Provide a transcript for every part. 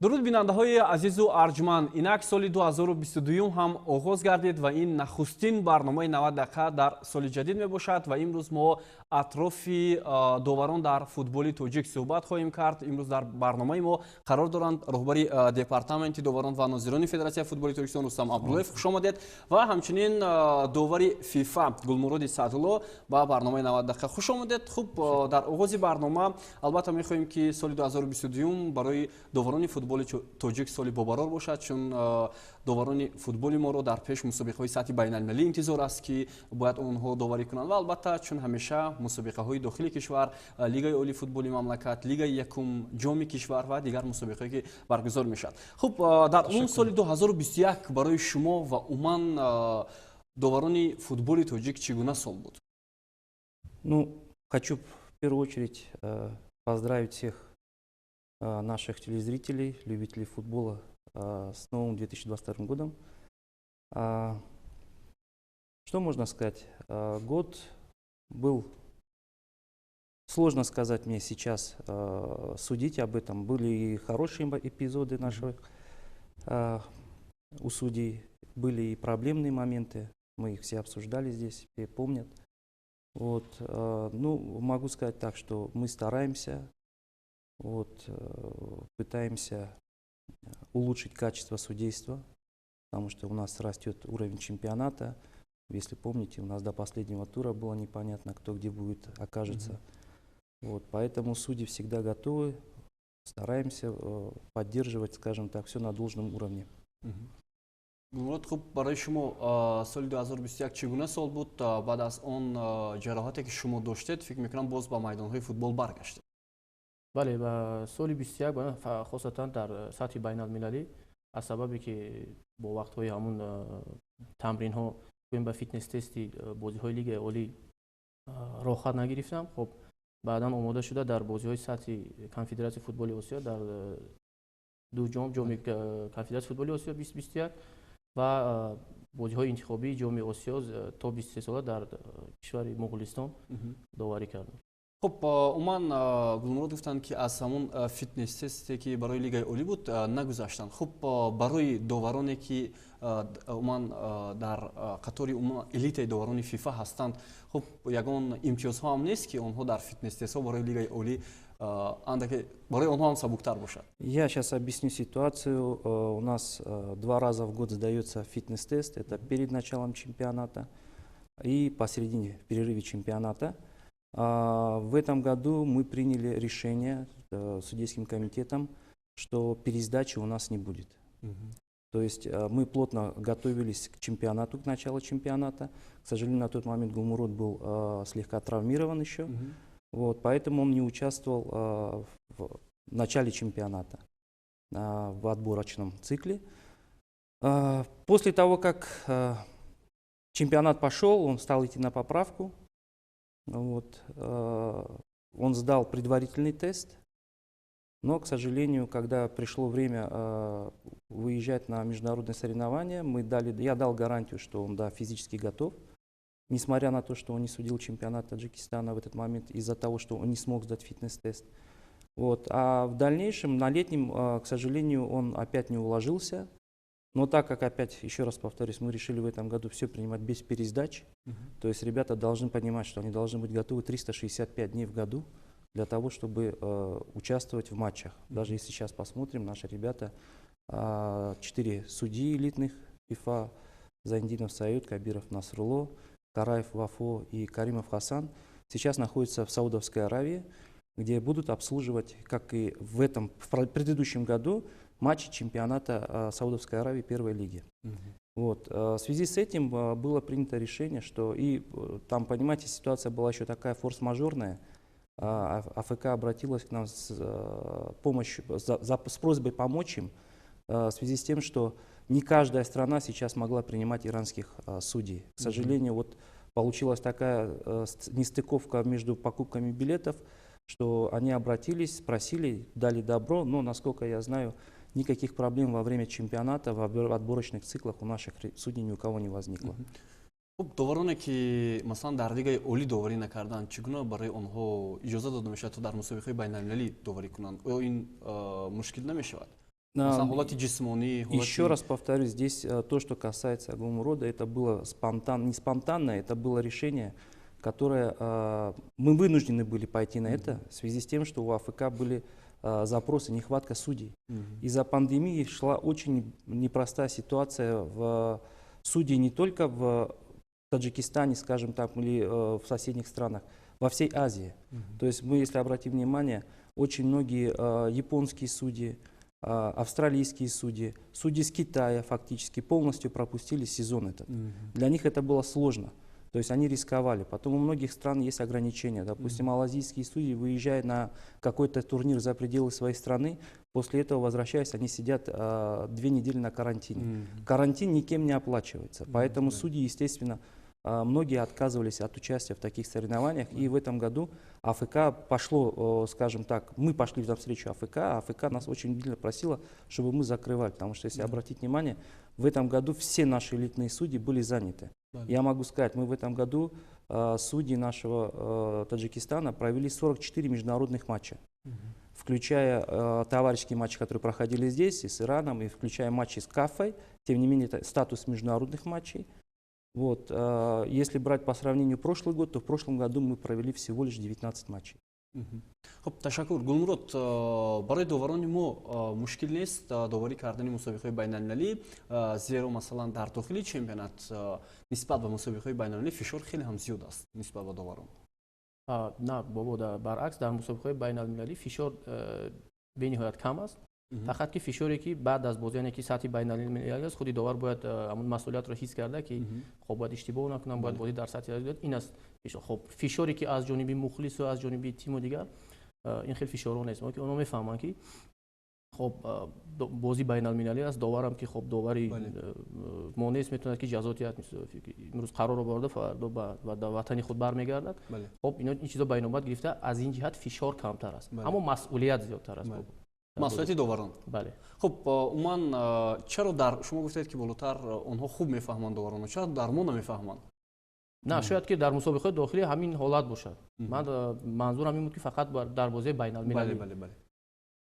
дуруд бинандаҳои азизу арҷманд, инак соли 2022 ҳам оғоз гардид ва ин нахустин барномаи 90 дақиқа дар соли ҷадид мебошад ва имрӯз мо атрофи доварон дар футболи тоҷик суҳбат хоҳем кард. Имрӯз дар барномаи мо қарор доранд роҳбари департаменти доварон ва нозирони Федератсияи футболи Тоҷикистон Рустам Абдуллоев, хуш омадед, ва ҳамчунин довари ФИФА Гулмуроди Саъдулло ба барномаи 90 дақиқа хуш омадед. Хуб, дар оғози барнома албатта мехоҳем ки соли 2022 барои доварони футболи тоҷик соли бобарор бошад, чун доварони футболи моро дар пеш мусобиқаҳои сатҳи байналмилалӣ интизор аст ки бояд онҳо доварӣ кунанд ва албатта чун ҳамеша мусобиқаҳои дохили кишвар, лигаи олии футболи мамлакат, лигаи якум ҷоми кишвар ва дигар мусобиқаҳое ки баргузор мешавад. Хуб, дар умум соли 2021 барои шумо ва умуман доварони футболи тоҷик чӣ гуна сол буд? Хочу в первую очередь поздравить всех наших телезрителей, любителей футбола с новым 2022 годом. Что можно сказать? Год был, сложно сказать мне сейчас судить об этом. Были и хорошие эпизоды наших у судей, были и проблемные моменты. Мы их все обсуждали здесь, все помнят. Могу сказать так, что мы стараемся, пытаемся улучшить качество судейства, потому что у нас растет уровень чемпионата. Если помните, у нас до последнего тура было непонятно, кто где будет окажется. Поэтому судьи всегда готовы, стараемся поддерживать, скажем так, все на должном уровне. Гулмурод, хуб, барои шумо соли 2021 чӣ гуна сол буд? Баъд аз он ҷароҳате ки шумо доштед, фикр мекунам боз ба майдонҳои футбол баргаштед. бале, ба соли 21 хосатан дар сатҳи байналмилалӣ аз сабабе ки бо вақтҳои ҳамун тамринҳо ба фитнес тести бозиҳои лигаи олӣ роҳат нагирифтам. Хоб баъдан омода шуда дар бозиҳои сатҳи конфедератсияи футболи Осиё дар ду ҷоми конфедератсияи футболи Осиё 2021 ва бозиҳои интихобии ҷоми Осиё то 23 сола дар кишвари Муғулистон доварӣ кардам. Хуб, умуман Гулмурод гуфтанд ки аз ҳамун фитнес тесте ки барои лигаи олӣ буд нагузаштанд. Хуб, барои довароне ки умуман дар қатори элитаи доварони ФИФА ҳастанд, хуб, ягон имтиёзҳо ҳам нест ки онҳо дар фитнес тестҳо барои лигаи олӣ барои онҳо ҳам сабуктар бошад? Я сейчас объясню ситуацию. У нас 2 раза в год сдается фитнес-тест. Это перед началом чемпионата и посередине, в перерыве чемпионата. В этом году мы приняли решение судейским комитетом, что пересдачи у нас не будет. То есть мы плотно готовились к чемпионату, к началу чемпионата. К сожалению, на тот момент Гулмурод был слегка травмирован еще. Поэтому он не участвовал в начале чемпионата, в отборочном цикле. После того, как чемпионат пошел, он стал идти на поправку. Он сдал предварительный тест, но, к сожалению, когда пришло время выезжать на международные соревнования, я дал гарантию, что он физически готов, несмотря на то, что он не судил чемпионат Таджикистана в этот момент из-за того, что он не смог сдать фитнес-тест. А в дальнейшем, на летнем, к сожалению, он опять не уложился. Но так как, опять, еще раз повторюсь, мы решили в этом году все принимать без пересдач, то есть ребята должны понимать, что они должны быть готовы 365 дней в году для того, чтобы участвовать в матчах. Даже если сейчас посмотрим, наши ребята, 4 судьи элитных ФИФА, Зайндинов Саюд, Кабиров Насрулло, Караев Вафо и Каримов Хасан, сейчас находятся в Саудовской Аравии, где будут обслуживать, как и в предыдущем году, матчи чемпионата Саудовской Аравии первой лиги. В связи с этим было принято решение, что там, понимаете, ситуация была еще такая форс-мажорная. АФК обратилась к нам с просьбой помочь им в связи с тем, что не каждая страна сейчас могла принимать иранских судей. К сожалению, получилась такая нестыковка между покупками билетов, что они обратились, спросили, дали добро, но, насколько я знаю, никаких проблем во время чемпионата, в отборочных циклах у наших судей ни у кого не возникло. довароне ки масалан дар лигаи олӣ доварӣ накарданд, чӣ гуна барои онҳо иҷоза дода мешавад то дар мусобиқаҳои байналмилалӣ доварӣ кунанд? Оё ин мушкил намешавад? Масалан, ҳолати ҷисмонӣ, Еще раз повторюсь, здесь то, что касается Агумурода, это было не спонтанно, это было решение, которое мы вынуждены были пойти на это в связи с тем, что у АФК были запросы, нехватка судей. Из-за пандемии шла очень непростая ситуация в судей не только в Таджикистане, скажем так, или в соседних странах, во всей Азии. То есть мы, если обратим внимание, очень многие японские судьи, австралийские судьи, судьи из Китая фактически полностью пропустили сезон этот. Для них это было сложно. То есть они рисковали. Потом у многих стран есть ограничения. Допустим, малазийские судьи, выезжая на какой-то турнир за пределы своей страны, после этого, возвращаясь, они сидят 2 недели на карантине. Карантин никем не оплачивается. Поэтому судьи, естественно, многие отказывались от участия в таких соревнованиях. И в этом году АФК пошло, скажем так, мы пошли навстречу АФК, а АФК нас очень сильно просила, чтобы мы закрывали. Потому что, если обратить внимание, в этом году все наши элитные судьи были заняты. Я могу сказать, мы в этом году судьи нашего Таджикистана провели 44 международных матча, включая товарищеские матчи, которые проходили здесь, и с Ираном, и включая матчи с Кафой. Тем не менее, это статус международных матчей. Вот. Если брать по сравнению прошлый год, то в прошлом году мы провели всего лишь 19 матчей. Хуб, ташаккур. Гулмурод, барои доварони мо мушкил нест доварӣ кардани мусобиқаҳои байналмилалӣ, зеро масалан дар дохили чемпионат нисбат ба мусобиқаҳои байналмилалӣ фишор хеле ҳам зиёд аст нисбат ба доварон. На, бобо, баръакс, дар мусобиқаҳои байналмилалӣ фишор бениҳоят кам аст. фақат ки фишоре ки баъд аз бозиане ки сатҳи байналмилалӣ аст, худи довар бояд ҳамон масъулиятро ҳис карда ки хоб бояд иштибоҳ накунам, бояд бозӣ дар сатҳи азиёд. Ин аст фишор. Хоб фишоре ки аз ҷониби мухлису аз ҷониби тиму дигар, ин хел фишорҳо нест. Ки онҳо мефаҳманд ки хоб бозӣ байналмилалӣ аст, доварам ки хоб довари мо нест, метавонад ки ҷазоият имрӯз қарорро борда фардо ба ватани худ бармегардад. Хоб ин чизо байномад гирифта, аз ин ҷиҳат фишор камтар аст, аммо масъулият зиёдтар аст. масъулияти доварон. Бале. Хуб, уман чаро дар шумо гуфтед ки болотар онҳо хуб мефаҳманд доваронро, чаро дар мо намефаҳманд? На, шояд ки дар мусобиқаҳои дохилӣ ҳамин ҳолат бошад. Ман манзурам ин буд ки фақат дар бозии байналмилалӣ. Бале.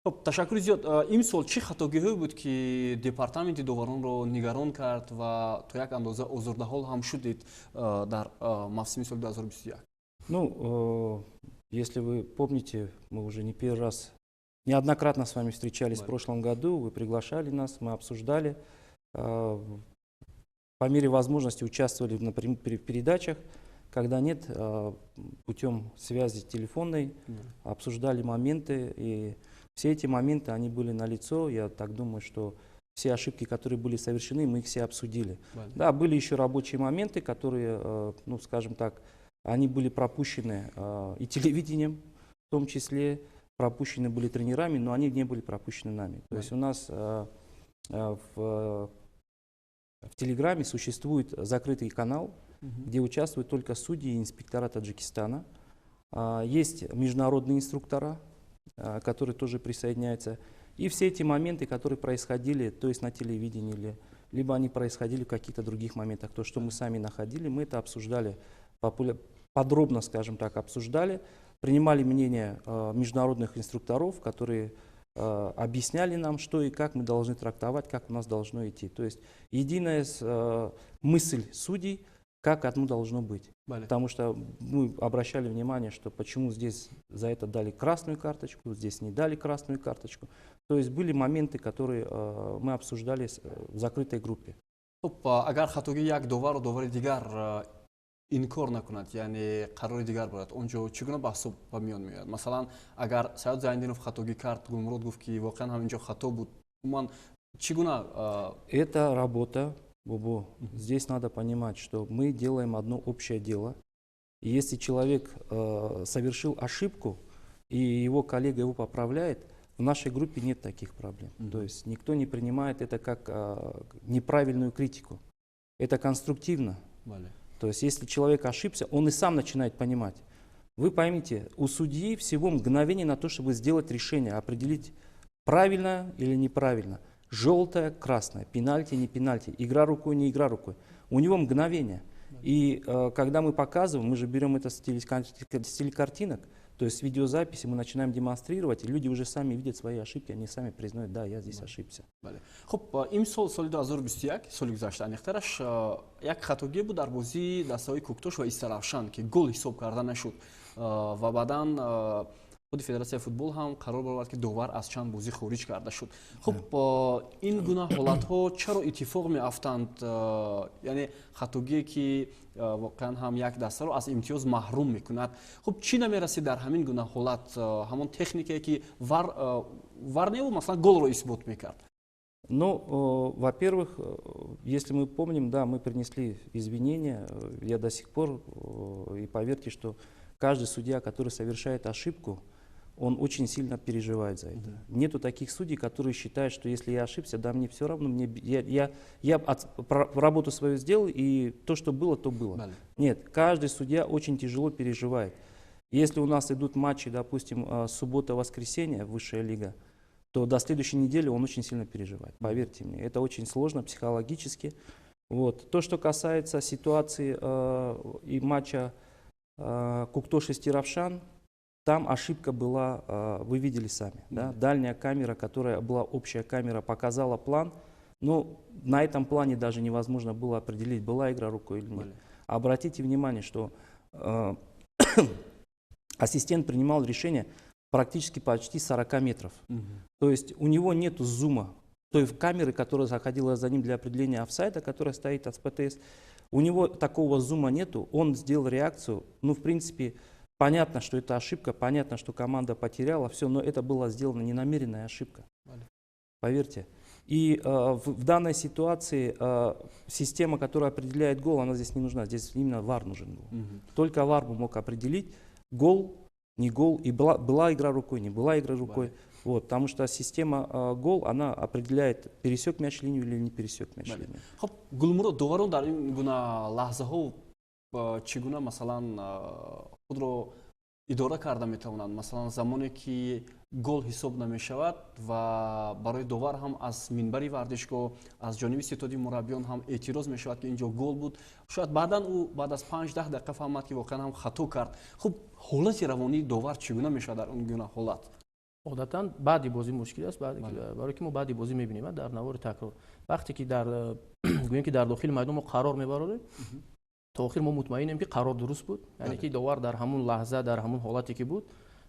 Хуб, ташаккури зиёд. Имсол чӣ хатогиҳое буд ки департаменти доваронро нигарон кард ва то як андоза озурдаҳол ҳам шудед дар мавсими соли 2021? Ну, если вы помните, мы уже не первый раз, неоднократно с вами встречались в прошлом году, вы приглашали нас, мы обсуждали, по мере возможности участвовали в передачах, когда нет, путем связи телефонной, обсуждали моменты, и все эти моменты, они были налицо. Я так думаю, что все ошибки, которые были совершены, мы их все обсудили. Да, были еще рабочие моменты, которые, ну, скажем так, они были пропущены и телевидением, в том числе, пропущены были тренерами, но они не были пропущены нами. То есть у нас в Телеграме существует закрытый канал, где участвуют только судьи и инспектора Таджикистана. Есть международные инструктора, которые тоже присоединяются. И все эти моменты, которые происходили, то есть на телевидении, либо они происходили в каких-то других моментах, то, что мы сами находили, мы это обсуждали, подробно, скажем так, обсуждали, принимали мнение международных инструкторов, которые объясняли нам, что и как мы должны трактовать, как у нас должно идти. То есть единая мысль судей, как оно должно быть. Потому что мы обращали внимание, что почему здесь за это дали красную карточку, здесь не дали красную карточку. То есть были моменты, которые мы обсуждали в закрытой группе. Агар хатоги як довари дигар инкор накунад, яъне қарори дигар бурад, онҷо чӣ гуна баҳсо ба миён меояд? Масалан, агар Саёд Зайниддинов хатогӣ кард, Гулмурод гуфт ки воқеан ҳаминҷо хато буд, уман чӣ гуна? Это работа, Бубу. Здесь надо понимать, что мы делаем одно общее дело. И если человек совершил ошибку, и его коллега его поправляет, в нашей группе нет таких проблем. То есть никто не принимает это как неправильную критику. Это конструктивно. То есть если человек ошибся, он и сам начинает понимать. Вы поймите, у судьи всего мгновение на то, чтобы сделать решение, определить, правильно или неправильно. Желтое, красное, пенальти, не пенальти, игра рукой, не игра рукой. У него мгновение. И когда мы показываем, мы же берем это с телекартинок, То есть с видеозаписи мы начинаем демонстрировать, и люди уже сами видят свои ошибки, они сами признают, да, я здесь ошибся. خب имсол соли 2021 соли гузашта аниқтараш як хатогӣ буд дар бозии дастаҳои Куктош ва Истаравшан ки гол ҳисоб карда нашуд ва баъдан худи Федератсияи футбол ҳам қарор баровард ки довар аз чанд бозӣ хориҷ карда шуд. Хуб ин гуна ҳолатҳо чаро иттифоқ меафтанд? Яъне хатогие ки воқеан ҳам як дастаро аз имтиёз маҳрум мекунад. Хуб чӣ намерасид дар ҳамин гуна ҳолат? Ҳамон техникае ки вар небуд масалан голро исбот мекард. Ну, во-первых, если мы помним, да, мы принесли извинения, я до сих пор, и поверьте, что каждый судья, который совершает ошибку, он очень сильно переживает за это. Нету таких судей, которые считают, что если я ошибся, да мне все равно, я работу свою сделал, и то, что было, то было. Нет, каждый судья очень тяжело переживает. Если у нас идут матчи, допустим, суббота-воскресенье, высшая лига, то до следующей недели он очень сильно переживает. Поверьте мне, это очень сложно психологически. Вот. То, что касается ситуации и матча Куктош и Истаравшан, там ошибка была, вы видели сами. Да? Дальняя камера, которая была общая камера, показала план, но на этом плане даже невозможно было определить, была игра рукой или нет. Обратите внимание, что ассистент принимал решение практически почти 40 метров. То есть у него нет зума. Той камеры, которая заходила за ним для определения офсайда, которая стоит от ПТС, у него такого зума нету. Он сделал реакцию. Ну, в принципе, понятно, что это ошибка, понятно, что команда потеряла, все, но это была сделана ненамеренная ошибка. Поверьте. И в данной ситуации система, которая определяет гол, она здесь не нужна. Здесь именно ВАР нужен был. Только ВАР мог определить гол, не гол, и была игра рукой, не была игра рукой. Вот, потому что система гол, она определяет, пересек мяч линию или не пересек мяч линию. Хоп, Гулмурод, доварон дар ин гуна лаҳзаҳо чӣ гуна масалан худро идора карда метавонанд? Масалан замоне ки гол ҳисоб намешавад ва барои довар ҳам аз минбари вардишгоҳ, аз ҷониби ситоди мураббиён ҳам эътироз мешавад ки инҷо гол буд. Шояд баъдан ӯ баъд аз 5-10 дақиқа фаҳмад ки воқеан ҳам хато кард. Хуб, ҳолати равонии довар чӣ гуна мешавад дар он гуна ҳолат? عادتاً بعدی بازی مشکل است برای که ما بعدی بازی می‌بینیم در نوار تکرار وقتی که گوییم که در داخل میدان ما قرار می‌بریم تا آخر ما مطمئنیم که قرار درست بود یعنی که داور در همون لحظه در همون حالتی که بود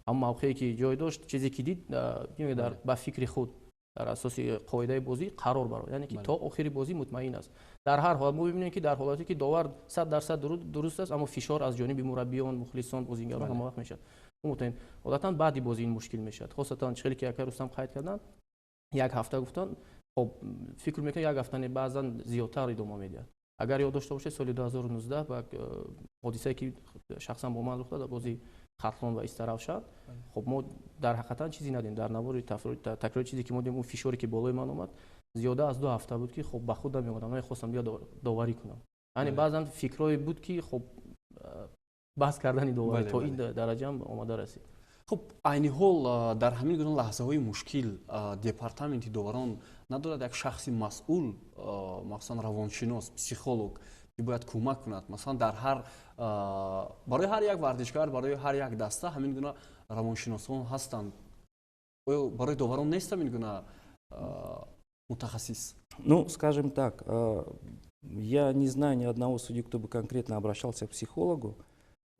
اما موقعی که جای داشت چیزی که دید در با فکر خود در اساس قاعده بازی قرار برآورد یعنی که تا آخر بازی مطمئن است در هر حال ما می‌بینیم که در حالتی که داور 100% درست است اما فشار از جانب مربیان مخلصان بازیگران هم وقت میشه مطمئن عادتاً بعدی بازی این مشکل میشد خاصتا چخیلی که یک روز هم قید کردن یک هفته گفتن خب فکر میکنم یک هفته بعضا زیادتر ادامه میده اگر یاد داشته باشه سال 2019 با حادثه‌ای که شخصا با من رخ داد بازی خطلان و استراوشان خب ما در حقیقت چیزی ندیم در نوار تکرار چیزی که ما دیدیم اون فشاری که بالای من اومد زیاده از 2 هفته بود که خب به خودم میگفتم من خواستم بیا داوری کنم یعنی بعضا فکرایی بود که خب بحث کردن داوری تا این درجه هم اومده رسید. خب айни ҳол дар ҳамин гуна лаҳзаҳои мушкил департаменти доварон надорад як шахси масъул махсусан равоншинос психолог ки бояд кӯмак кунад масалан дар ҳар барои ҳар як вардишгар барои ҳар як даста ҳамин гуна равоншиносон ҳастанд оё барои доварон нест ҳамин гуна мутахассис? Ну, скажем так, я не знаю ни одного судьи, кто бы конкретно обращался к психологу.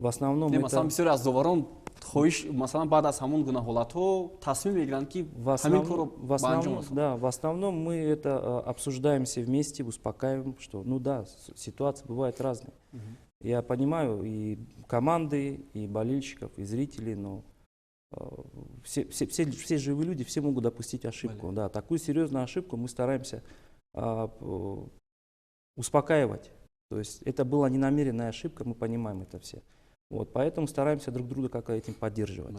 В основном масалан бисёре аз доварон хоҳиш масалан баъд аз ҳамон гуна ҳолатҳо тасмим мегиранд ки ҳамин корро ба анҷом расонанд. Да, в основном мы это обсуждаем все вместе, успокаиваем, что ну да, ситуации бывают разные. Я понимаю и команды, и болельщиков, и зрителей, но все живые люди, все могут допустить ошибку. Да, такую серьезную ошибку мы стараемся успокаивать. То есть это была ненамеренная ошибка, мы понимаем это все. Вот, поэтому стараемся друг друга как этим поддерживать.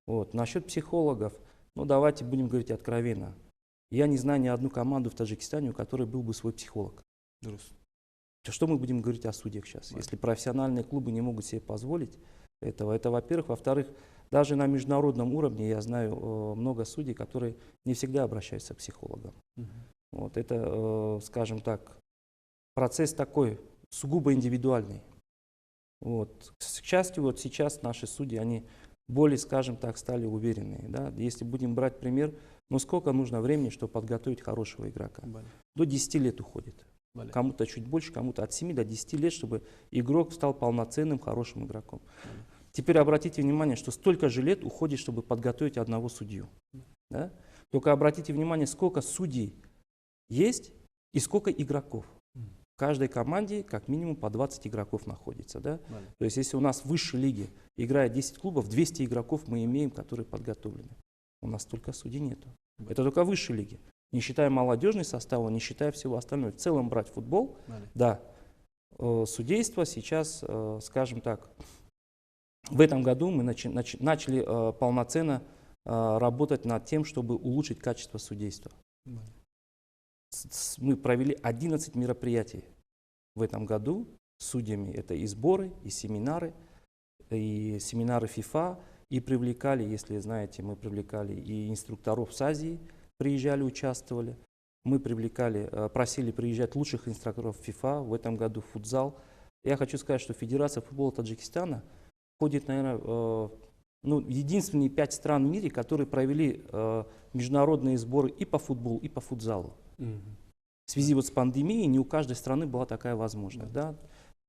Вот. Насчет психологов, ну давайте будем говорить откровенно. Я не знаю ни одну команду в Таджикистане, у которой был бы свой психолог. Что мы будем говорить о судьях сейчас? Если профессиональные клубы не могут себе позволить этого, это во-первых. Во-вторых, даже на международном уровне я знаю много судей, которые не всегда обращаются к психологам. Вот, это, скажем так, процесс такой сугубо индивидуальный. Вот. К счастью, вот сейчас наши судьи, они более, скажем так, стали уверенные. Да? Если будем брать пример, ну сколько нужно времени, чтобы подготовить хорошего игрока? До 10 лет уходит. Кому-то чуть больше, кому-то от 7 до 10 лет, чтобы игрок стал полноценным, хорошим игроком. Теперь обратите внимание, что столько же лет уходит, чтобы подготовить одного судью. Да? Только обратите внимание, сколько судей есть и сколько игроков. В каждой команде как минимум по 20 игроков находится. Да? То есть если у нас в высшей лиге играет 10 клубов, 200 игроков мы имеем, которые подготовлены. У нас только судей нету. Это только в высшей лиге. Не считая молодежный состав, не считая всего остального. В целом брать футбол, да. Судейство сейчас, скажем так, в этом году мы начали полноценно работать над тем, чтобы улучшить качество судейства. Мы провели 11 мероприятий в этом году с судьями. Это и сборы, и семинары ФИФА. И привлекали, если знаете, мы привлекали и инструкторов с Азии, приезжали, участвовали. Мы просили приезжать лучших инструкторов ФИФА, в этом году футзал. Я хочу сказать, что Федерация футбола Таджикистана входит, наверное, единственные 5 стран в мире, которые провели международные сборы и по футболу, и по футзалу. В связи с пандемией не у каждой страны была такая возможность. Да?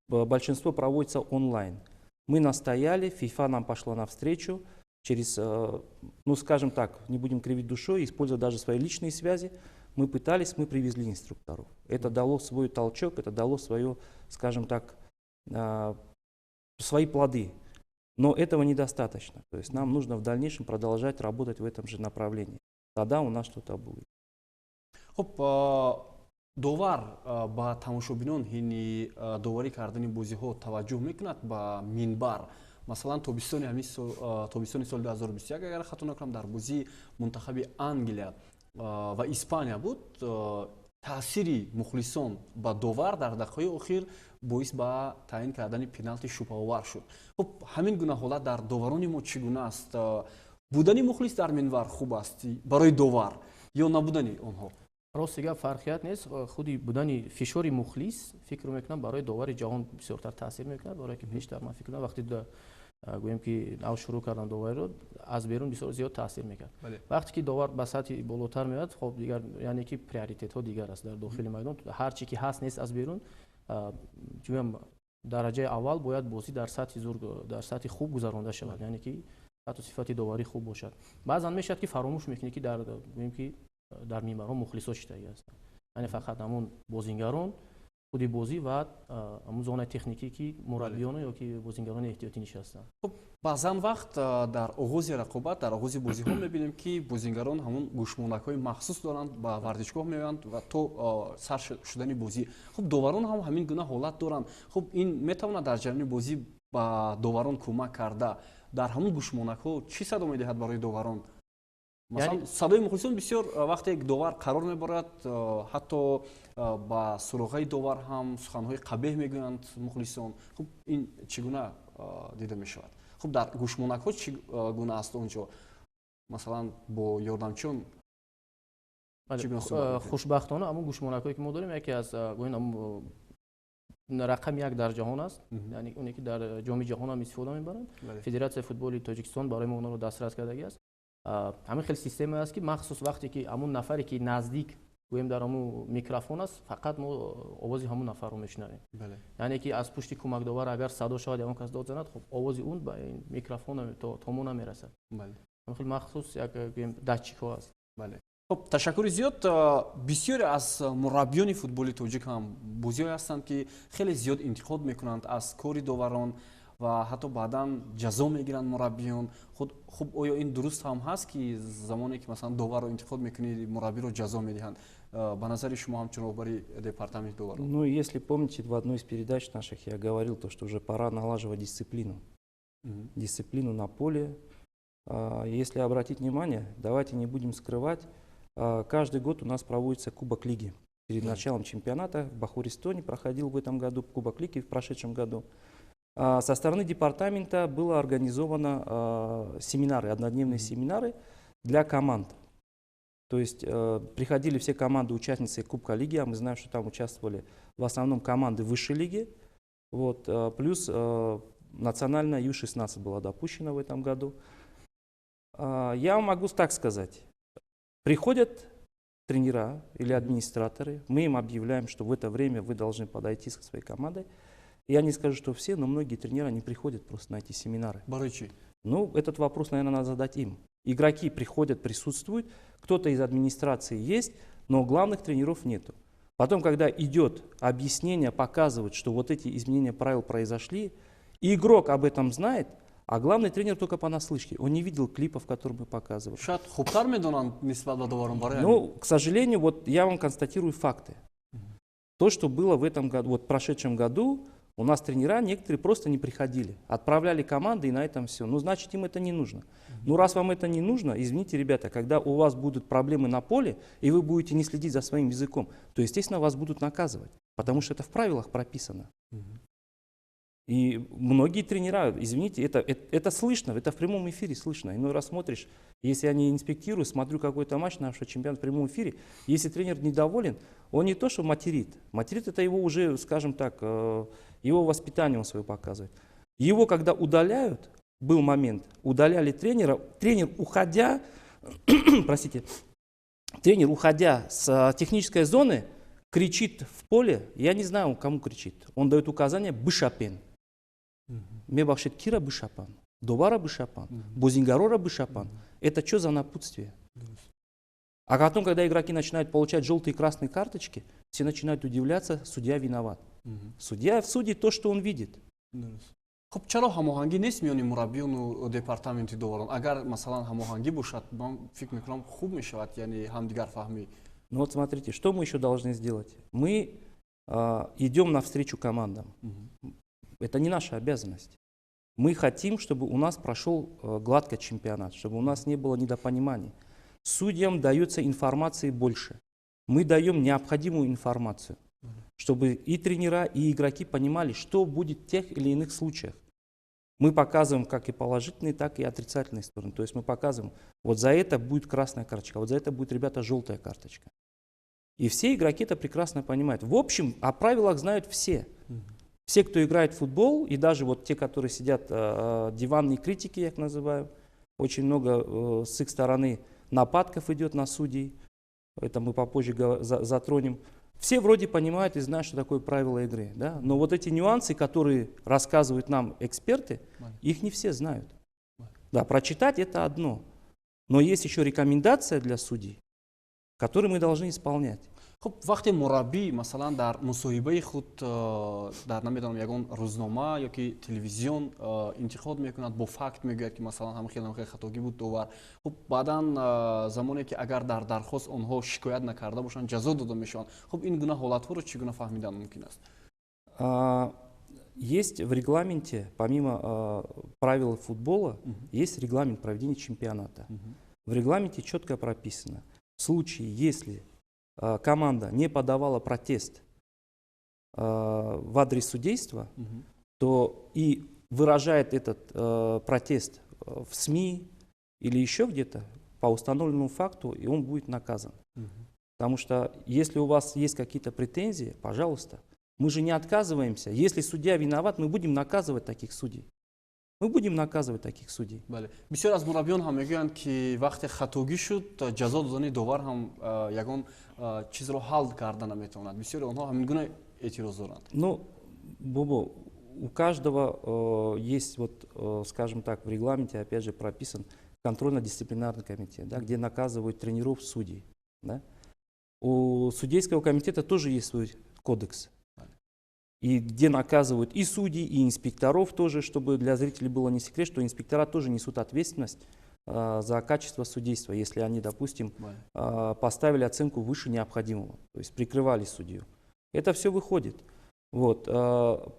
Большинство проводится онлайн. Мы настояли, ФИФА нам пошла навстречу через, скажем так, не будем кривить душой, используя даже свои личные связи, мы привезли инструкторов. Это дало свой толчок, это дало свое, скажем так, свои плоды. Но этого недостаточно. То есть нам нужно в дальнейшем продолжать работать в этом же направлении. Тогда у нас что-то будет. довар ба тамошобинон ҳини доварӣ кардани бозиҳо таваҷҷӯҳ мекунад ба минбар. Масалан тобистони соли 2021 агар хато накунам дар бозии мунтахаби Англия ва Испания буд, таъсири мухлисон ба довар дар дақиқаҳои охир боис ба таъин кардани пеналти шубҳаовар шуд. Ҳамин гуна ҳолат дар доварони мо чӣ гуна аст? Будани мухлис дар минбар хуб аст барои довар ё набудани онҳо? рости гап фарқият нест. худи будани фишори мухлис фикр мекунам барои довари ҷаҳон бисёртар таъсир мекунад, барое ки бештар ман фикр мекунам вақте гӯем ки нав шурӯъ кардан довариро аз берун бисёр зиёд таъсир мекард. Вақте ки довар ба сатҳи болотар меояд, хоб дигар яъне ки приоритетҳо дигар аст дар дохили майдон. ҳар чӣ ки ҳаст нест аз берун, дараҷаи аввал бояд бозӣ дар сатҳи хуб гузаронда шавад, яъне ки ҳатто сифати доварӣ хуб бошад. баъзан мешавад ки фаромӯш мекунӣ ки дар минбарҳо мухлисо читаги ҳастанд, яъне фақат ҳамун бозингарон, худи бозӣ ва ҳамун зонаи техникӣ ки мураббиёну ё ки бозингарони эҳтиётӣ нишастанд. баъзан вақт дар оғози рақобат, дар оғози бозиҳо мебинем ки бозингарон ҳамун гӯшмонакҳои махсус доранд, ба варзишгоҳ меоянд ва то сар шудани бозӣ. доварон ҳам ҳамин гуна ҳолат доранд. ин метавонад дар ҷараёни бозӣ ба доварон кӯмак карда. Дар ҳамун гӯшмонакҳо чӣ садо медиҳад барои доварон? Масалан садои мухлисон бисёр вақте як довар қарор мебарад, ҳатто ба суроғаи довар ҳам суханҳои қабеҳ мегӯянд мухлисон. Ин чӣ гуна дида мешавад? дар гӯшмонакҳо чӣ гуна аст онҷо? Масалан бо ёрдамчиён чӣ гуна суҳбат мекунед? хушбахтона ҳамун гӯшмонакҳое ки мо дорем яке аз рақами 1 дар ҷаҳон аст, яъне оне ки дар ҷоми ҷаҳон ҳам истифода мебаранд. Федератсияи футболи Тоҷикистон барои мо онро дастрас кардагӣ аст. ҳамин хел система аст ки махсус вақте ки ҳамун нафаре ки наздик гӯем дар ҳамун микрофон аст, фақат мо овози ҳамун нафарро мешунавем. яъне ки аз пушти кӯмакдовар агар садо шавад ягон кас дод занад, овози он ба микрофон то мо намерасад. ҳамин хел махсус як датчикҳо аст. ташаккури зиёд. бисёре аз мураббиёни футболи тоҷик ҳам бозиҳое ҳастанд ки хеле зиёд интиқод мекунанд аз кори доварон ва ҳатто баъдан ҷазо мегиранд мураббиён. оё ин дуруст ҳам ҳаст ки замоне ки масалан доварро интиқод мекунӣ, мураббиро ҷазо медиҳанд? Ба назари шумо ҳамчун роҳбари департаменти доварон. Если помните, в одной из передач наших я говорил, что уже пора налаживать дисциплину. Дисциплину на поле. Если обратить внимание, давайте не будем скрывать, каждый год у нас проводится Кубок Лиги. Перед началом чемпионата в Бахуристоне проходил в этом году Кубок Лиги, в прошедшем году. Со стороны департамента было организовано семинары, однодневные семинары для команд. То есть приходили все команды, участницы Кубка Лиги, а мы знаем, что там участвовали в основном команды высшей лиги. Плюс национальная Ю-16 была допущена в этом году. Я вам могу так сказать. Приходят тренера или администраторы, мы им объявляем, что в это время вы должны подойти со своей командой. Я не скажу, что все, но многие тренера не приходят просто на эти семинары. Барычи. Ну, этот вопрос, наверное, надо задать им. Игроки приходят, присутствуют, кто-то из администрации есть, но главных тренеров нету. Потом, когда идет объяснение, показывают, что вот эти изменения правил произошли, и игрок об этом знает, а главный тренер только понаслышке. Он не видел клипов, которые мы показывали. Ну, к сожалению, вот я вам констатирую факты. То, что было в этом году, вот в прошедшем году, у нас тренера некоторые просто не приходили. Отправляли команды, и на этом все. Ну, значит, им это не нужно. Ну, раз вам это не нужно, извините, ребята, когда у вас будут проблемы на поле, и вы будете не следить за своим языком, то, естественно, вас будут наказывать. Потому что это в правилах прописано. И многие тренера, извините, это слышно, это в прямом эфире слышно. Иной раз смотришь, если я не инспектирую, смотрю какой-то матч нашего чемпионата в прямом эфире, если тренер недоволен, он не то, что материт. Материт — это его уже, скажем так, его воспитание он свое показывает. Его, когда удаляют, был момент, удаляли тренера, тренер, уходя, простите, тренер, уходя с технической зоны, кричит в поле, я не знаю, кому кричит, он дает указание «бышапен». Мебахшит Кира Бышапан, Довара Бышапан, Бозингарора Бышапан. Это что за напутствие? А потом, когда игроки начинают получать желтые и красные карточки, все начинают удивляться, судья виноват. Судья судит то, что он видит. خب چرا هماهنگی نیست میان مربیون و دپارتمنت دواران؟ اگر مثلا هماهنگی باشد من فکر میکنم خوب میشود یعنی همدیگر فهمی. Ну вот смотрите, что мы еще должны сделать? Мы идем навстречу командам. Это не наша обязанность. Мы хотим, чтобы у нас прошел гладко чемпионат, чтобы у нас не было недопониманий. Судьям дается информации больше. Мы даем необходимую информацию, чтобы и тренера, и игроки понимали, что будет в тех или иных случаях. Мы показываем как и положительные, так и отрицательные стороны. То есть мы показываем, вот за это будет красная карточка, вот за это будет, ребята, желтая карточка. И все игроки это прекрасно понимают. В общем, о правилах знают все. Все, кто играет в футбол, и даже вот те, которые сидят, диванные критики, я их называю, очень много с их стороны нападков идет на судей, это мы попозже затронем. Все вроде понимают и знают, что такое правила игры, да? Но вот эти нюансы, которые рассказывают нам эксперты, их не все знают. Да, прочитать это одно, но есть еще рекомендация для судей, которые мы должны исполнять. خب وقتی مربی مثلا در مصاحبه خود در نمیدونم یگان روزنامه یا که تلویزیون انتقاد میکند با فکت میگوید که مثلا هم خیلی خطاگی بود دوور خب بعدا زمانی که اگر در درخواست آنها شکایت نکرده باشن جزا داده میشن خب این گونه حالت ها رو چگونه فهمیدن ممکن است؟ Есть в регламенте, помимо правил футбола, есть регламент проведения чемпионата. В регламенте четко прописано, в случае, если команда не подавала протест в адрес судейства, то и выражает этот протест в СМИ или еще где-то по установленному факту, и он будет наказан. Потому что если у вас есть какие-то претензии, пожалуйста, мы же не отказываемся. Если судья виноват, мы будем наказывать таких судей. Мы будем наказывать таких судей. بسیار از مربیان هم میگویند که وقتی خطاگی شد جزا دادن داور هم یگان چیز رو حل کردن نمیتواند. بسیار آنها همین گونه اعتراض دارند. Ну, Бобо, у каждого есть вот, скажем так, в регламенте опять же прописан контрольно-дисциплинарный комитет, да, где наказывают тренеров, судей. Да? У судейского комитета тоже есть свой кодекс. И где наказывают и судей, и инспекторов тоже, чтобы для зрителей было не секрет, что инспектора тоже несут ответственность за качество судейства, если они, допустим, поставили оценку выше необходимого, то есть прикрывали судью. Это все выходит. Вот.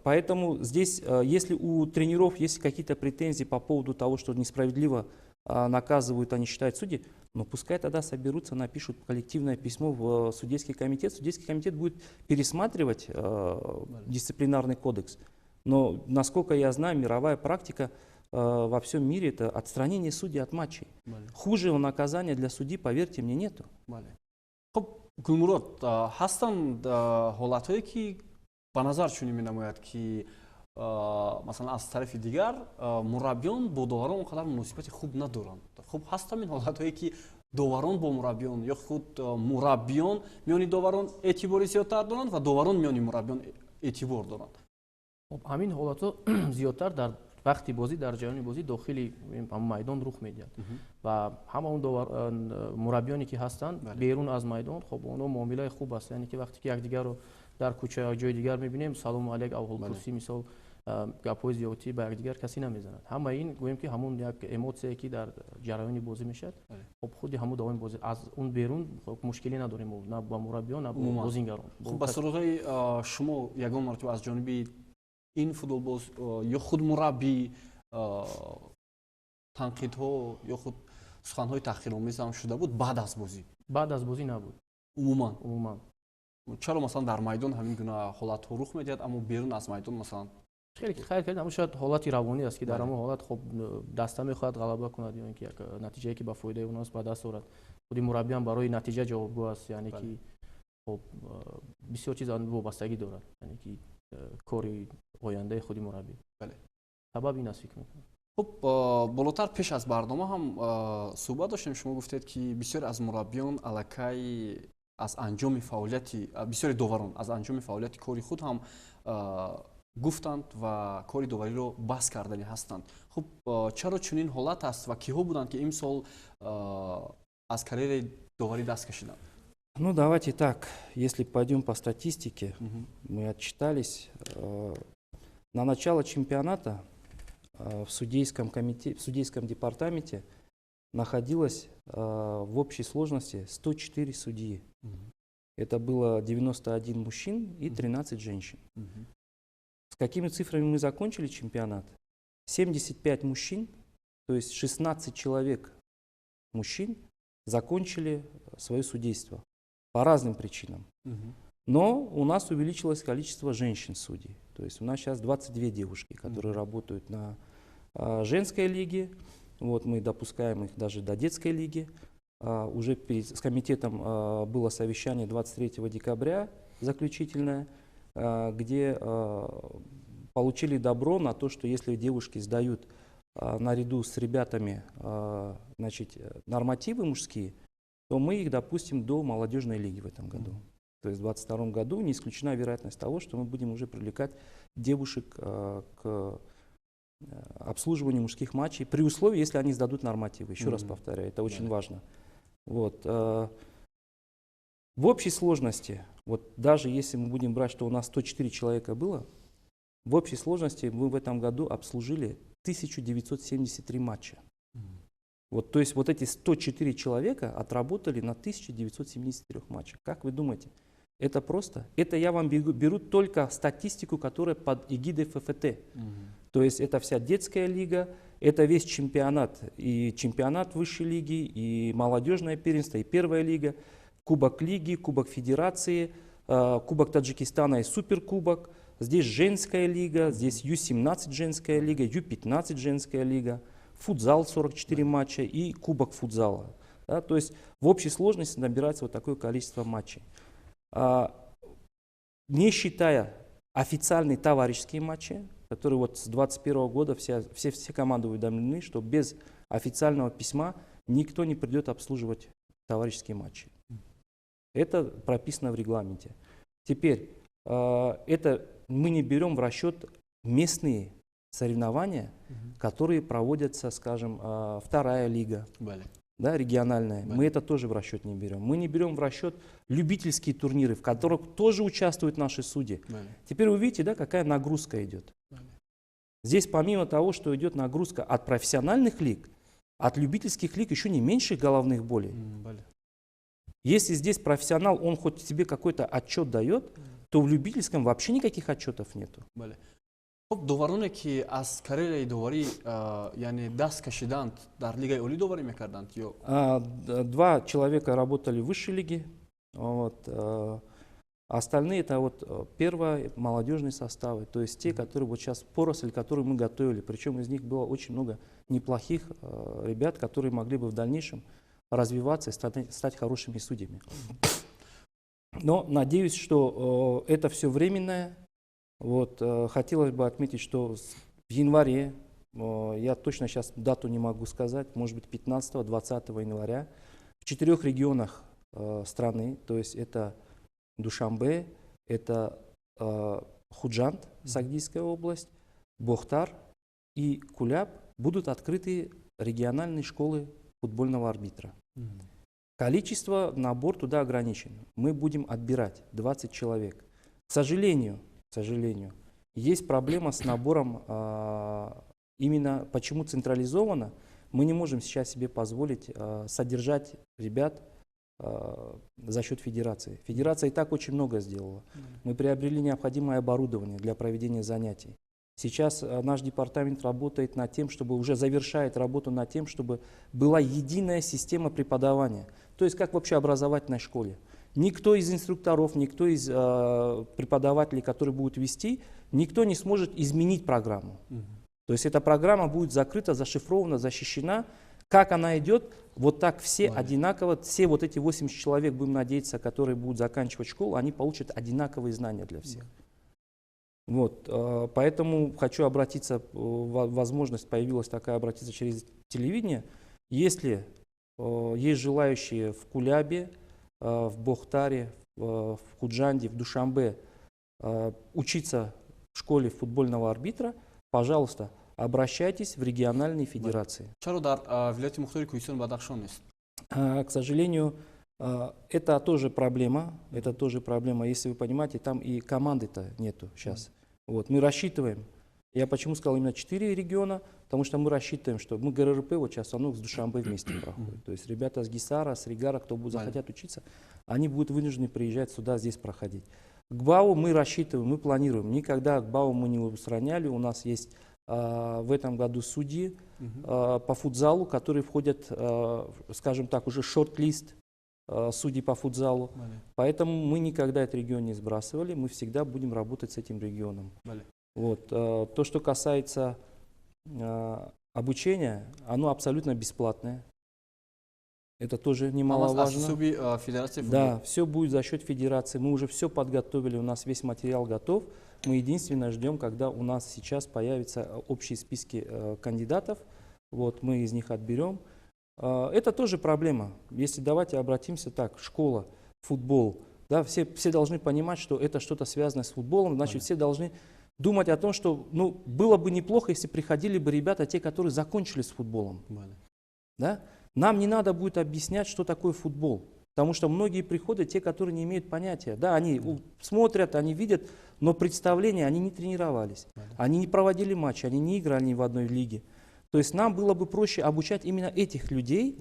Поэтому здесь, если у тренеров есть какие-то претензии по поводу того, что несправедливо наказывают, они считают судьи, но пускай тогда соберутся, напишут коллективное письмо в судейский комитет. Судейский комитет будет пересматривать дисциплинарный кодекс. Но, насколько я знаю, мировая практика во всем мире — это отстранение судей от матчей. Хужего наказания для судьи, поверьте мне, нету. خب گلمراد هستند حالتهایی که به نظر چون می‌نماید که масалан аз тарафи дигар мураббиён бо доварон он қадар муносибати хуб надоранд. Хуб ҳаст ҳамин ҳолатҳое ки доварон бо мураббиён ё худ мураббиён миёни доварон эътибори зиёдтар доранд ва доварон миёни мураббиён эътибор доранд. ҳамин ҳолатҳо зиёдтар дар вақти бозӣ дар ҷараёни бозӣ дохили майдон рух медиҳад ва ҳама он мураббиёне ки ҳастанд берун аз майдон хоб онҳо муомилаи хуб аст, яъне ки вақте ки якдигарро дар кӯча ё ҷои дигар мебинем салому алайк авҳолпурсӣ мисол гапҳои зиёдатӣ ба якдигар касе намезанад. ҳама ин гӯем ки ҳамун як эмоция ки дар ҷараёни бозӣ мешавад, хоб худи ҳамун давоми бозӣ аз он берун мушкиле надорем на ба мураббиён на ба бозингарон. Хуб ба суроғи шумо ягон мартаба аз ҷониби ин футболбоз ё худ мураббӣ танқидҳо ё худ суханҳои таҳқиромез ҳам шуда буд баъд аз бозӣ? Баъд аз бозӣ набуд. Умуман. Чаро масалан дар майдон ҳамин гуна ҳолатҳо рух медиҳад, аммо берун аз майдон масалан хеле хайр кард, аммо шояд ҳолати равонӣ аст ки дар ҳамон ҳолат хоб даста мехоҳад ғалаба кунад ё ин ки як натиҷае ки ба фоидаи онҳост ба даст орад. Худи мураббиам барои натиҷа ҷавобгӯ аст, яъне ки хоб бисёр чиз вобастагӣ дорад, яъне ки кори ояндаи худи мураббӣ. Сабаб ин аст фикр мекунам. хуб болотар пеш аз барнома ҳам суҳбат доштем. Шумо гуфтед ки бисёре аз мураббиён аллакай аз анҷоми фаъолияти бисёри доварон аз анҷоми фаъолияти кори худ ҳам гуфтанд ва кори довариро баҳс кардани ҳастанд. Хуб чаро чунин ҳолат аст ва киҳо буданд ки имсол аз карьераи доварӣ даст кашиданд? Ну, давайте так, если пойдем по статистике, мы отчитались. На начало чемпионата в судейском департаменте находилось в общей сложности 104 судьи. Это было 91 мужчин и 13 женщин. С какими цифрами мы закончили чемпионат? 75 мужчин, то есть 16 человек мужчин закончили свое судейство по разным причинам. Но у нас увеличилось количество женщин-судей. То есть у нас сейчас 22 девушки, которые работают на женской лиге. Вот мы допускаем их даже до детской лиги. Уже с комитетом было совещание 23 декабря заключительное, где получили добро на то, что если девушки сдают наряду с ребятами нормативы мужские, то мы их допустим до молодежной лиги в этом году. То есть в 2022 году не исключена вероятность того, что мы будем уже привлекать девушек к обслуживанию мужских матчей, при условии, если они сдадут нормативы. Еще раз повторяю, это очень важно. Вот. В общей сложности, вот даже если мы будем брать, что у нас 104 человека было, в общей сложности мы в этом году обслужили 1973 матча. Вот, то есть вот эти 104 человека отработали на 1973 матчах. Как вы думаете, это просто? Это я вам беру только статистику, которая под эгидой ФФТ. То есть это вся детская лига, это весь чемпионат, и чемпионат высшей лиги, и молодежное первенство, и первая лига, кубок лиги, кубок федерации, кубок Таджикистана и суперкубок. Здесь женская лига, здесь Ю-17 женская лига, Ю-15 женская лига, футзал 44 матча и кубок футзала. Да, то есть в общей сложности набирается вот такое количество матчей. Не считая официальные товарищеские матчи, которые вот с 2021 года все команды уведомлены, что без официального письма никто не придет обслуживать товарищеские матчи. Это прописано в регламенте. Теперь, это мы не берем в расчет местные соревнования, которые проводятся, скажем, вторая лига, да, региональная. Мы это тоже в расчет не берем. Мы не берем в расчет любительские турниры, в которых тоже участвуют наши судьи. Теперь вы видите, да, какая нагрузка идет. Здесь помимо того, что идет нагрузка от профессиональных лиг, от любительских лиг еще не меньше головных болей. Если здесь профессионал, он хоть тебе какой-то отчет дает, то в любительском вообще никаких отчетов нету. Довароне ки аз карьераи доварӣ яъне даст кашиданд дар лигаи олӣ доварӣ мекарданд ё? 2 человека работали в высшей лиге, вот, остальные это вот первые молодежные составы, то есть те, которые вот сейчас поросль, которую мы готовили, причем из них было очень много неплохих ребят, которые могли бы в дальнейшем развиваться и стать хорошими судьями. Но надеюсь, что это все временное. Вот, хотелось бы отметить, что в январе, я точно сейчас дату не могу сказать, может быть 15-20 января, в 4 регионах страны, то есть это Душанбе, это Худжанд, Сагдийская область, Бохтар и Куляб, будут открыты региональные школы футбольного арбитра. Количество, набор туда ограничен. Мы будем отбирать 20 человек. К сожалению, есть проблема с набором, именно почему централизованно. Мы не можем сейчас себе позволить содержать ребят за счет федерации. Федерация и так очень много сделала. Мы приобрели необходимое оборудование для проведения занятий. Сейчас наш департамент работает над тем, чтобы уже завершает работу над тем, чтобы была единая система преподавания. То есть как вообще образовательной школе. Никто из инструкторов, никто из преподавателей, которые будут вести, никто не сможет изменить программу. То есть эта программа будет закрыта, зашифрована, защищена. Как она идет, вот так все одинаково, все вот эти 80 человек, будем надеяться, которые будут заканчивать школу, они получат одинаковые знания для всех. Вот, поэтому хочу обратиться, возможность появилась такая, обратиться через телевидение. Если есть желающие в Кулябе, в Бохтаре, в Худжанде, в Душанбе учиться в школе футбольного арбитра, пожалуйста, обращайтесь в региональные федерации. К сожалению, это тоже проблема. Если вы понимаете, там и команды-то нету сейчас. Вот, мы рассчитываем. Я почему сказал именно 4 региона? Потому что мы рассчитываем, что мы ГРРП вот сейчас с Душанбе вместе проходит. То есть ребята с Гисара, с Ригара, кто захотят учиться, они будут вынуждены приезжать сюда, здесь проходить. К БАУ мы рассчитываем, мы планируем. Никогда к БАУ мы не устраняли. У нас есть в этом году судьи по футзалу, которые входят, скажем так, уже шорт-лист судей по футзалу. Поэтому мы никогда этот регион не сбрасывали. Мы всегда будем работать с этим регионом. Вот. То, что касается обучения, оно абсолютно бесплатное. Это тоже немаловажно. Да, все будет за счет федерации. Мы уже все подготовили, у нас весь материал готов. Мы единственное ждем, когда у нас сейчас появятся общие списки кандидатов. Вот, мы из них отберем. Это тоже проблема. Если давайте обратимся так, школа, футбол. Да, все должны понимать, что это что-то связанное с футболом. Значит, все должны думать о том, что было бы неплохо, если приходили бы ребята, те, которые закончили с футболом. Да? Нам не надо будет объяснять, что такое футбол. Потому что многие приходят, те, которые не имеют понятия. Да, они смотрят, они видят, но представления, они не тренировались. Они не проводили матчи, они не играли ни в одной лиге. То есть нам было бы проще обучать именно этих людей,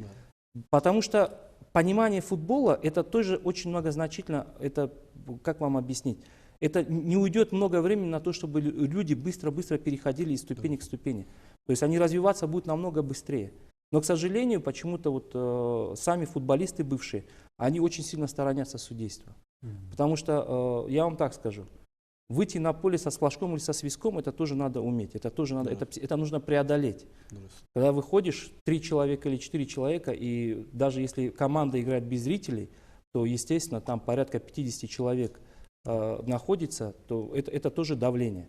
потому что понимание футбола, это тоже очень многозначительно, это, как вам объяснить, это не уйдет много времени на то, чтобы люди быстро-быстро переходили из ступени к ступени. То есть они развиваться будут намного быстрее. Но, к сожалению, почему-то вот сами футболисты бывшие, они очень сильно сторонятся судейства. Потому что, я вам так скажу, выйти на поле со флажком или со свистком, это тоже надо уметь, это нужно преодолеть. Когда выходишь 3 человека или 4 человека, и даже если команда играет без зрителей, то, естественно, там порядка 50 человек находится, то это тоже давление.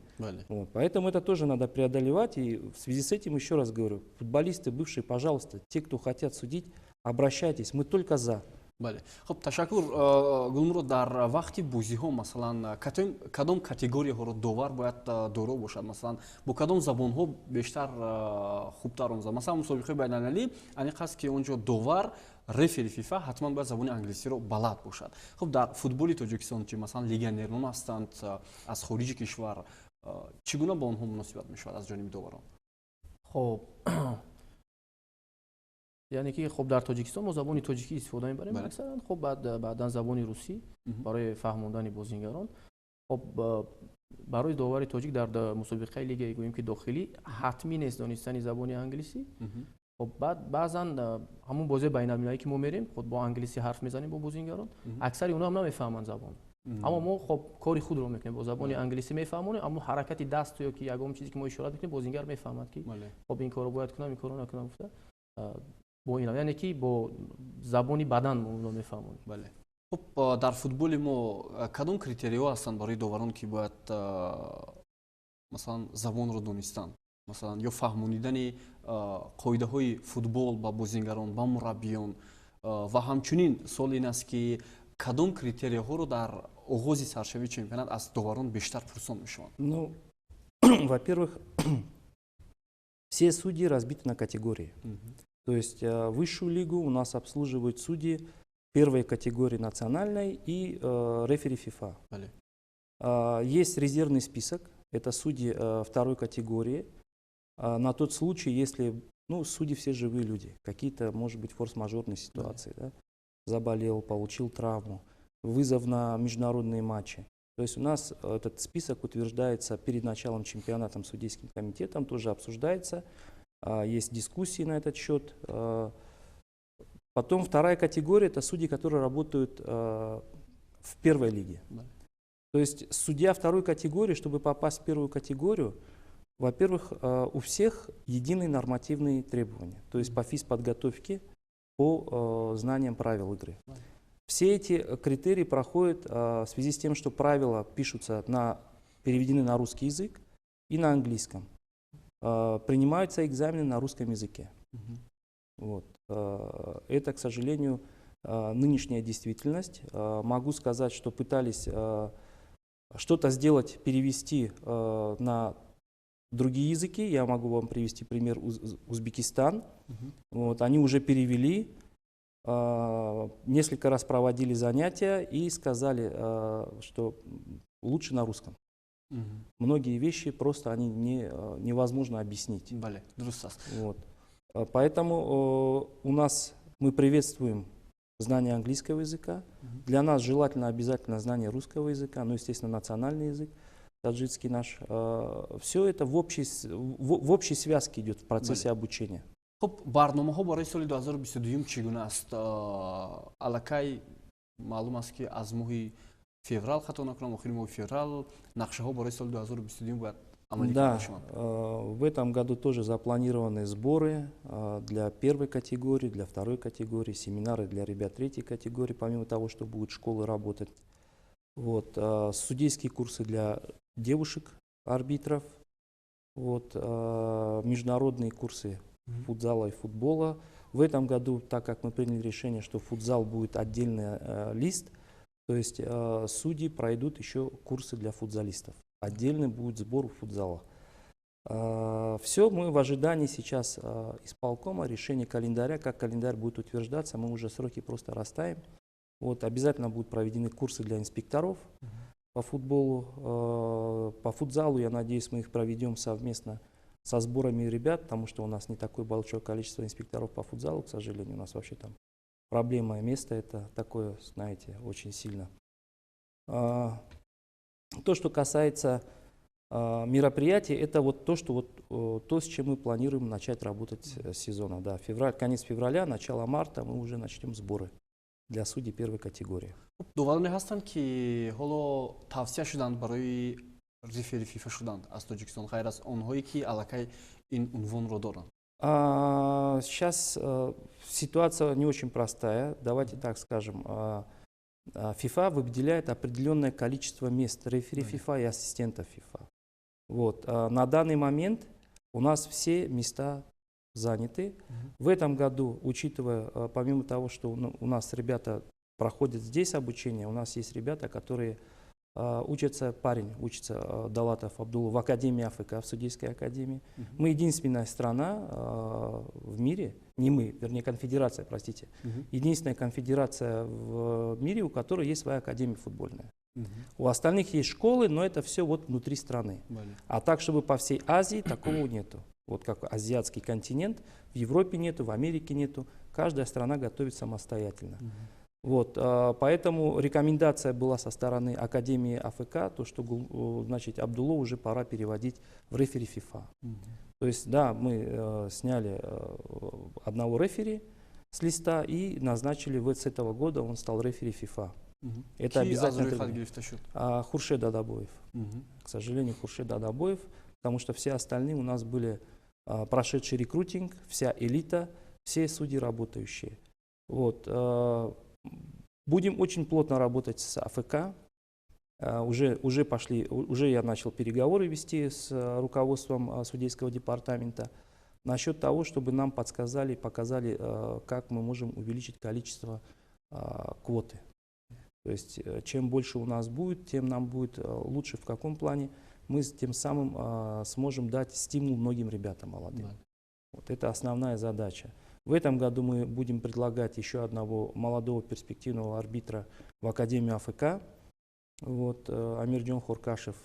Вот, поэтому это тоже надо преодолевать. И в связи с этим еще раз говорю, футболисты бывшие, пожалуйста, те, кто хотят судить, обращайтесь, мы только за. бале. Хуб, ташаккур. Гулмурод, дар вақти бозиҳо масалан кадом категорияҳоро довар бояд доро бошад? Масалан бо кадом забонҳо бештар хубтар омӯзад? Масалан мусобиқаи байналмилалӣ аниқ аст ки онҷо довар рефери фифа ҳатман бояд забони англисиро балад бошад. Хуб, дар футболи Тоҷикистон чи масалан легионерон ҳастанд аз хориҷи кишвар, чӣ гуна ба онҳо муносибат мешавад аз ҷониби доварон? خب یعنی که خب در تاجیکستان ما زبان تاجیکی استفاده می‌بریم اکثرا. خب بعداً زبان روسی برای فهموندن بازیگران. خب برای داور تاجیک در مسابقه لیگ گوییم که داخلی حتمی نیست دانستن زبان انگلیسی. خب بعد بعضاً همون بازی بین‌المللی که ما میریم خود با انگلیسی حرف میزنیم با بازیگران، اکثر اونها هم نمیفهمن زبان. اما ما خب کاری خود رو میکنیم با زبان انگلیسی میفهمونیم، اما حرکت دست یا که یگام چیزی که ما اشاره میکنیم بازیگر میفهمد که خب این کارو باید کنم، این کارو نکنم. با اینا یعنی که با زبانی بدن ما اونو میفهمونیم. خب در فوتبال ما کدام کریتریاها هستند برای داوران که باید مثلا زبان رو دونستن، مثلا یا فهموندن قاعده های فوتبال با بازیگران با مربیان و همچنین سوال این است که کدام کریتریاها رو در آغاز سرشوی چمپیونات از داوران بیشتر پرسان میشوند؟ Ну, во-первых, все судьи разбиты на категории. То есть высшую лигу у нас обслуживают судьи первой категории национальной и рефери ФИФА. Есть резервный список, это судьи второй категории, на тот случай, если, ну, судьи все живые люди, какие-то, может быть, форс-мажорные ситуации, да? Заболел, получил травму, вызов на международные матчи. То есть у нас этот список утверждается перед началом чемпионатом судейским комитетом, тоже обсуждается, есть дискуссии на этот счет. Потом вторая категория – это судьи, которые работают в первой лиге. То есть судья второй категории, чтобы попасть в первую категорию, во-первых, у всех единые нормативные требования, то есть по физподготовке, по знаниям правил игры. Все эти критерии проходят в связи с тем, что правила пишутся переведены на русский язык и на английском. Принимаются экзамены на русском языке. Вот. Это, к сожалению, нынешняя действительность. Могу сказать, что пытались что-то сделать, перевести на другие языки. Я могу вам привести пример Узбекистан. Вот. Они уже перевели, несколько раз проводили занятия и сказали, что лучше на русском. Многие вещи просто они невозможно объяснить. Вот. Поэтому у нас мы приветствуем знание английского языка. Для нас желательно обязательно знание русского языка, ну, естественно, национальный язык, таджикский наш. Все это в общей связке идет в процессе обучения. خب برنامه‌ها برای سال 2022 چگونه است؟ الکی معلوم است که از ماه فوریه خطا نکنم آخر ماه فوریه نقشه‌ها برای سال 2022 باید عملی Да, کنند. в этом году тоже запланированы сборы для первой категории, для второй категории, семинары для ребят третьей категории, помимо того, что будут школы работать. Вот, судейские курсы для девушек, арбитров, вот, международные курсы футзала и футбола. В этом году, так как мы приняли решение, что футзал будет отдельный лист, то есть судьи пройдут еще курсы для футзалистов. Отдельный будет сбор футзала. Все, мы в ожидании сейчас исполкома, решения календаря, как календарь будет утверждаться, мы уже сроки просто расставим. Вот, обязательно будут проведены курсы для инспекторов по футболу. По футзалу, я надеюсь, мы их проведем совместно со сборами ребят, потому что у нас не такое большое количество инспекторов по футзалу, к сожалению. У нас вообще там проблемное место, это такое, знаете, очень сильно. То, что касается мероприятий, это вот то, что то, с чем мы планируем начать работать с сезона. Да, конец февраля, начало марта мы уже начнем сборы для судей первой категории. доваране ҳастанд ки ҳоло тавсия шуданд барои рефери фифа шуданд аз Тоҷикистон, хайр аз онҳое ки аллакай ин унвонро доранд? Сейчас ситуация не очень простая, давайте так скажем. ФИФА выделяет определенное количество мест рефери ФИФА и ассистентов ФИФА. Вот. На данный момент у нас все места заняты. В этом году, учитывая, помимо того, что у нас ребята проходят здесь обучение, у нас есть ребята, которые учится Далатов Абдулла в Академии АФК, в Судейской академии. Мы единственная страна в мире, не мы, вернее конфедерация, простите, единственная конфедерация в мире, у которой есть своя академия футбольная. У остальных есть школы, но это все вот внутри страны. А так, чтобы по всей Азии, такого нету. Вот как азиатский континент, в Европе нету, в Америке нету. Каждая страна готовит самостоятельно. Вот, поэтому рекомендация была со стороны Академии АФК, то, что, значит, Абдулло уже пора переводить в рефери ФИФА. То есть, да, мы сняли одного рефери с листа и назначили с этого года, он стал рефери ФИФА. Это обязательно. Хуршед Адабоев. К сожалению, Хуршед Адабоев, потому что все остальные у нас были прошедший рекрутинг, вся элита, все судьи работающие. Вот. Будем очень плотно работать с АФК. Уже я начал переговоры вести с руководством судейского департамента насчет того, чтобы нам подсказали, показали, как мы можем увеличить количество квоты. То есть, чем больше у нас будет, тем нам будет лучше. В каком плане? Мы тем самым сможем дать стимул многим ребятам молодым. Да. Вот это основная задача. В этом году мы будем предлагать еще одного молодого перспективного арбитра в Академию АФК. Вот, Амирджон Хоркашев.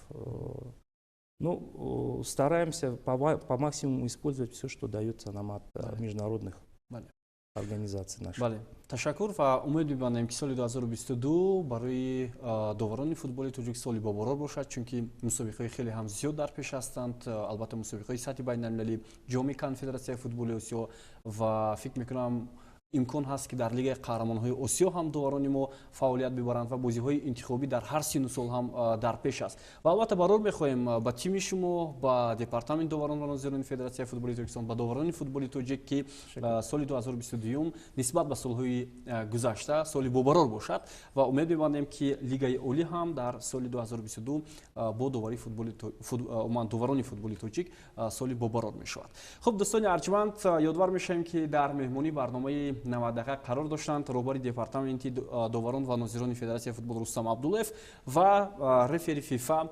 Ну, стараемся по максимуму использовать все, что дается нам от международных организаций наших. Бале. Ташаккур ва умед мебандем ки соли 2022 барои доварони футболи Тоҷик соли боборор бошад, чунки мусобиқаи хеле ҳам зиёд дар пеш ҳастанд. Албатта мусобиқаи сатҳи байналмилалӣ, ҷоми конфедератсияи футболи Осиё ва фикр мекунам имкон ҳаст ки дар лигаи қаҳрамонҳои Осиё ҳам доварони мо фаъолият бибаранд ва бозиҳои интихобӣ дар ҳар сину сол ҳам дар пеш аст. Ва албатта барор мехоҳем ба тими шумо, ба департаменти доварон ва нозирони Федератсияи футболи Тоҷикистон, ба доварони футболи тоҷик ки соли 2022 нисбат ба солҳои гузашта соли бобарор бошад ва умед мебандем ки лигаи олӣ ҳам дар соли 2022 бо доварони футболи тоҷик соли бобарор мешавад. Хуб дӯстони арҷманд, ёдовар мешавем ки дар меҳмонӣ барномаи 90 дақиқа қарор доштанд роҳбари департаменти доварон ва нозирони Федератсияи футбол Рустам Абдуллаев ва рефери ФИФА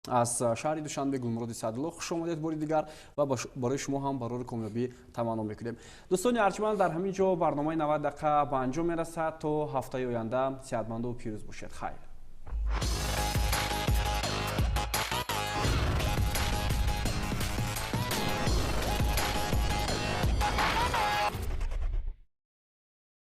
аз шаҳри Душанбе Гулмуроди Саадулло. хуш омадед бори дигар ва барои шумо ҳам барори комёбӣ таманно мекунем. дӯстони арҷманд, дар ҳамин ҷо барномаи 90 дақиқа ба анҷом мерасад. то ҳафтаи оянда сеҳатманду пирӯз бошед. хайр.